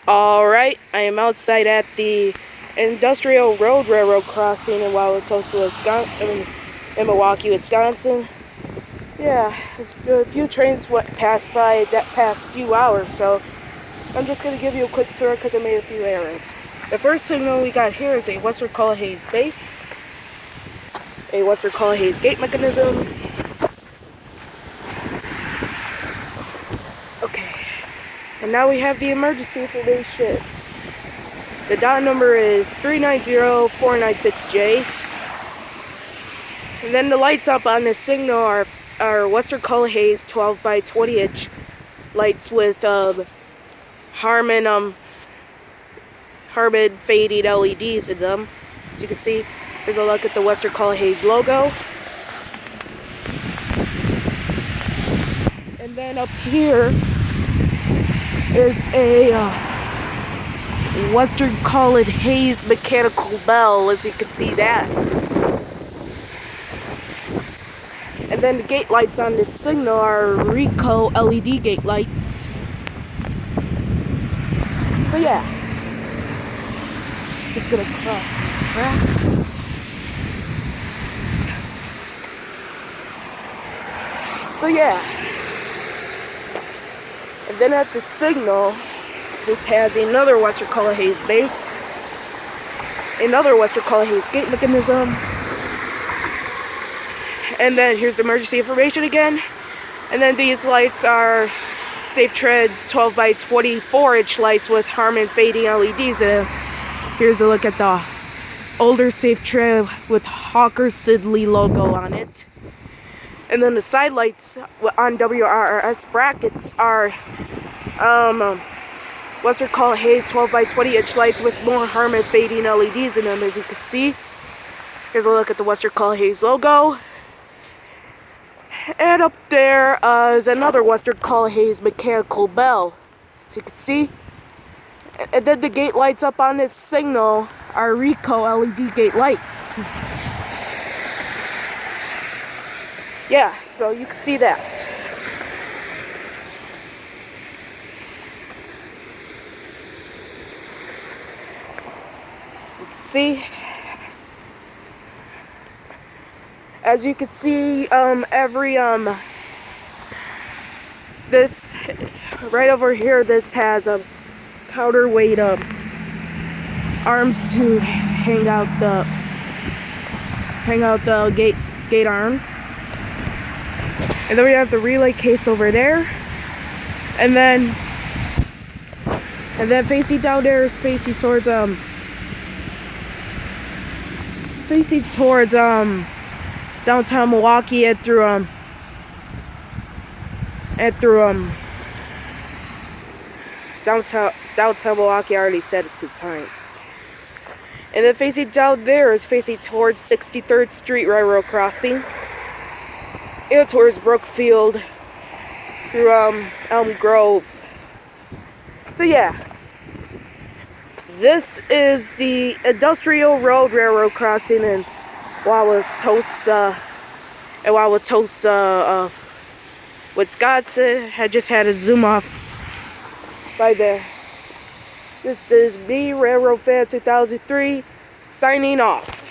Alright, I am outside at the Industrial Road Railroad crossing in Wauwatosa, Wisconsin, in Milwaukee, Wisconsin. Yeah, a few trains passed by that past few hours, so I'm just going to give you a quick tour because I made a few errors. The first signal we got here is a Western Hayes base, a Western Hayes gate mechanism. Okay, and now we have the emergency information. The dot number is 390496J. And then the lights up on this signal are Western Hayes 12 by 20 inch lights with Harman fading LEDs in them. As you can see, here's a look at the Western Hayes logo. And then up here is a Western Hayes mechanical bell, as you can see that. And then the gate lights on this signal are Rico LED gate lights. So yeah, just gonna cross the tracks. So yeah, and then at the signal, this has another Western Hayes base, another Western Hayes gate mechanism, and then here's emergency information again. And then these lights are Safe Tread 12 by 24 inch lights with Harman fading LEDs. Here's a look at the older Safe Tread with Hawker Siddeley logo on it. And then the side lights on WRRS brackets are Western Hayes 12 by 20 inch lights with more Harman fading LEDs in them, as you can see. Here's a look at the Western Hayes logo. And up there is another Western Hayes mechanical bell, as you can see. And then the gate lights up on this signal are Rico LED gate lights. Yeah, so you can see that. As you can see, this right over here, this has a counterweight arms to hang out the gate arm. And then we have the relay case over there. And then facing down there is facing towards downtown Milwaukee and through downtown Milwaukee. I already said it 2 times. And then facing down there is facing towards 63rd Street Railroad Crossing and towards Brookfield through Elm Grove. So yeah, this is the Industrial Road Railroad Crossing in Wauwatosa, Wisconsin. I just had to zoom off by there. This is me, Railroad Fan 2003, signing off.